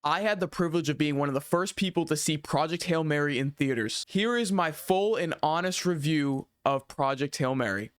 I had the privilege of being one of the first people to see Project Hail Mary in theaters. Here is my full and honest review of Project Hail Mary.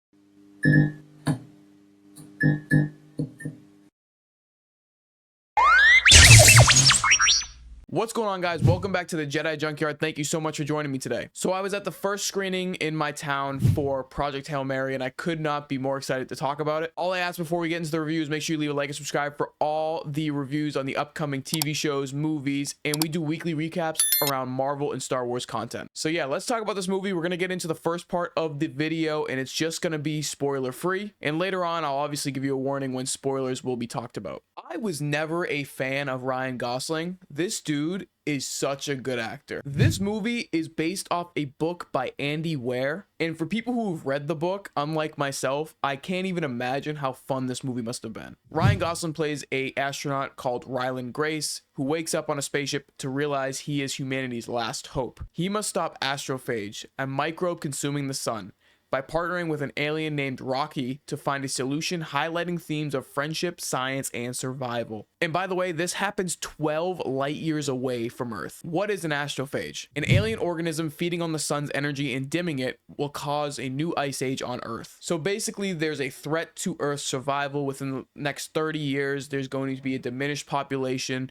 What's going on, guys? Welcome back to the Jedi Junkyard. Thank you so much for joining me today. So I was at the first screening in my town for Project Hail Mary, and I could not be more excited to talk about it. All I ask before we get into the reviews, make sure you leave a like and subscribe for all the reviews on the upcoming TV shows, movies, and we do weekly recaps around Marvel and Star Wars content. So yeah, let's talk about this movie. We're going to get into the first part of the video, and it's just going to be spoiler free. And later on, I'll obviously give you a warning when spoilers will be talked about. I was never a fan of Ryan Gosling. This dude is such a good actor. This movie is based off a book by Andy Weir, and for people who've read the book, unlike myself, I can't even imagine how fun this movie must have been. Ryan Gosling plays a astronaut called Ryland Grace, who wakes up on a spaceship to realize he is humanity's last hope. He must stop astrophage, a microbe consuming the sun, by partnering with an alien named Rocky to find a solution highlighting themes of friendship, science, and survival. And by the way, this happens 12 light years away from Earth. What is an astrophage? An alien organism feeding on the sun's energy and dimming it will cause a new ice age on Earth. So basically, there's a threat to Earth's survival. Within the next 30 years, there's going to be a diminished population,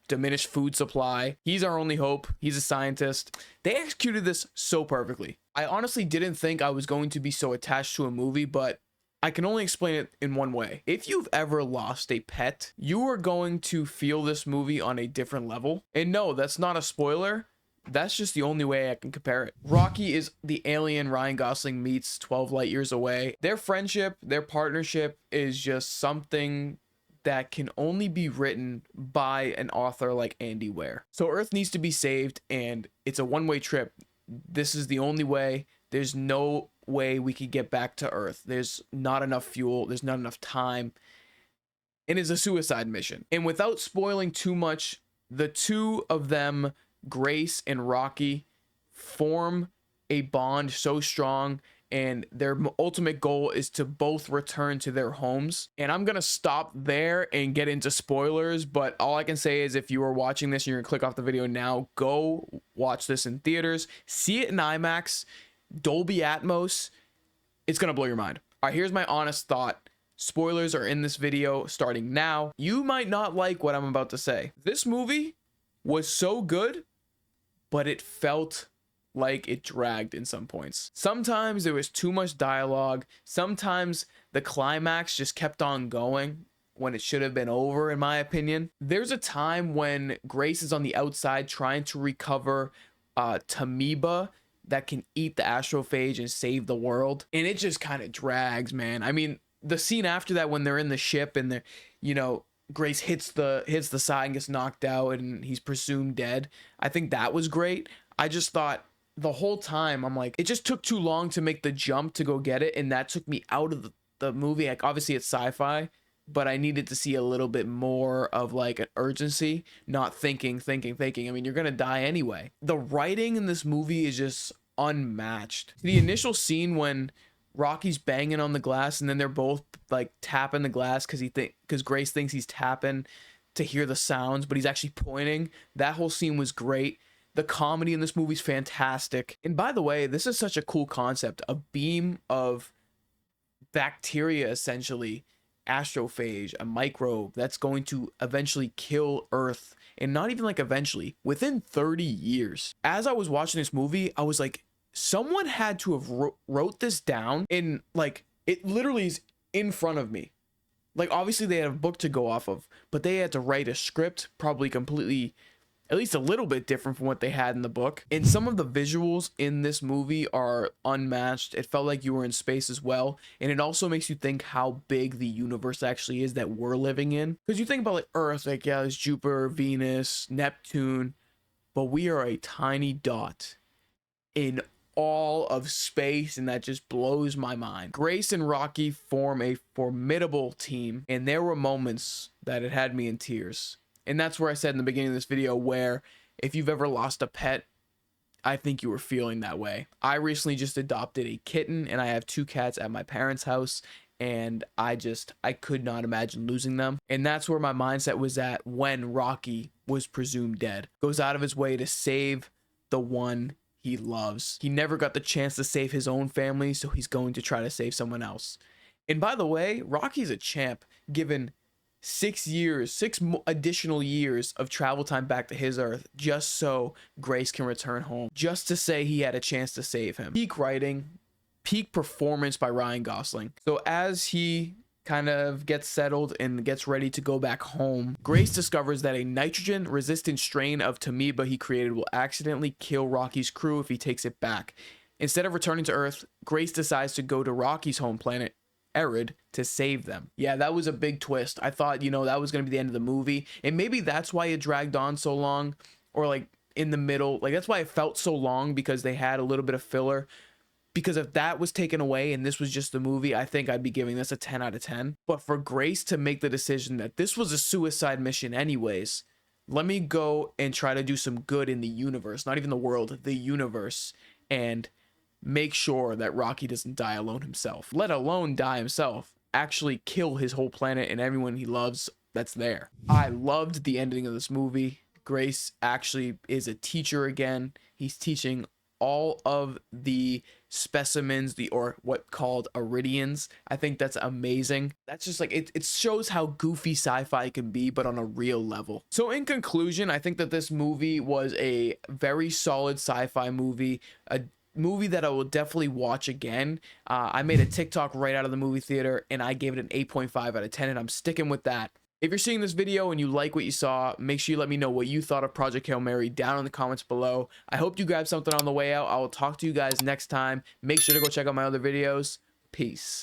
diminished food supply. He's our only hope. He's a scientist. They executed this so perfectly. I honestly didn't think I was going to be so attached to a movie, but I can only explain it in one way. If you've ever lost a pet, you are going to feel this movie on a different level. And no, that's not a spoiler. That's just the only way I can compare it. Rocky is the alien Ryan Gosling meets 12 light years away. Their friendship, their partnership is just something that can only be written by an author like Andy Weir. So Earth needs to be saved, and it's a one-way trip. This is the only way. There's no way we could get back to Earth. There's not enough fuel. There's not enough time. And it's a suicide mission. And without spoiling too much, the two of them, Grace and Rocky, form a bond so strong, and their ultimate goal is to both return to their homes. And I'm going to stop there and get into spoilers, but all I can say is if you are watching this and you're going to click off the video now, go watch this in theaters, see it in IMAX, Dolby Atmos. It's going to blow your mind. All right, here's my honest thought. Spoilers are in this video starting now. You might not like what I'm about to say. This movie was so good, but it felt like it dragged in some points. Sometimes there was too much dialogue. Sometimes the climax just kept on going when it should have been over, in my opinion. There's a time when Grace is on the outside trying to recover Tamiba that can eat the astrophage and save the world, and it just kind of drags, man. I mean, the scene after that when they're in the ship and they're, you know, Grace hits the side and gets knocked out and he's presumed dead. I think that was great. I just thought the whole time, I'm like, it just took too long to make the jump to go get it, and that took me out of the movie. Like, obviously it's sci-fi, but I needed to see a little bit more of like an urgency, not thinking. I mean, you're gonna die anyway. The writing in this movie is just unmatched. The initial scene when Rocky's banging on the glass and then they're both like tapping the glass because Grace thinks he's tapping to hear the sounds, but he's actually pointing. That whole scene was great. The comedy in this movie is fantastic. And by the way, this is such a cool concept. A beam of bacteria, essentially, astrophage, a microbe that's going to eventually kill Earth. And not even like eventually, within 30 years. As I was watching this movie, I was like, someone had to have wrote this down, and like, it literally is in front of me. Like, obviously they had a book to go off of, but they had to write a script, probably completely, at least a little bit different from what they had in the book. And some of the visuals in this movie are unmatched. It felt like you were in space as well. And it also makes you think how big the universe actually is that we're living in. Because you think about like Earth, like, yeah, there's Jupiter, Venus, Neptune, but we are a tiny dot in all of space, and that just blows my mind. Grace and Rocky form a formidable team, and there were moments that it had me in tears. And that's where I said in the beginning of this video, where if you've ever lost a pet, I think you were feeling that way. I recently just adopted a kitten, and I have 2 cats at my parents' house, and I could not imagine losing them. And that's where my mindset was at when Rocky was presumed dead, goes out of his way to save the one he loves. He never got the chance to save his own family, so he's going to try to save someone else. And by the way, Rocky's a champ, given 6 years, additional years of travel time back to his Earth just so Grace can return home, just to say he had a chance to save him. Peak writing, peak performance by Ryan Gosling. So as he kind of gets settled and gets ready to go back home, Grace discovers that a nitrogen resistant strain of Tamiba he created will accidentally kill Rocky's crew if he takes it back. Instead of returning to Earth, Grace decides to go to Rocky's home planet, Erid, to save them. Yeah, that was a big twist. I thought, that was going to be the end of the movie, and maybe that's why it dragged on so long, or like in the middle. Like, that's why it felt so long, because they had a little bit of filler. Because if that was taken away and this was just the movie, I think I'd be giving this a 10 out of 10. But for Grace to make the decision that this was a suicide mission anyways, let me go and try to do some good in the universe, not even the world, the universe, and make sure that Rocky doesn't die alone himself. Let alone die himself, actually kill his whole planet and everyone he loves that's there. I loved the ending of this movie. Grace actually is a teacher again. He's teaching all of the specimens, or what called Iridians. I think that's amazing. That's just like, it shows how goofy sci-fi can be, but on a real level. So in conclusion, I think that this movie was a very solid sci-fi movie, a movie that I will definitely watch again. I made a TikTok right out of the movie theater and I gave it an 8.5 out of 10, and I'm sticking with that. If you're seeing this video and you like what you saw, make sure you let me know what you thought of Project Hail Mary down in the comments below. I hope you grabbed something on the way out. I will talk to you guys next time. Make sure to go check out my other videos. Peace.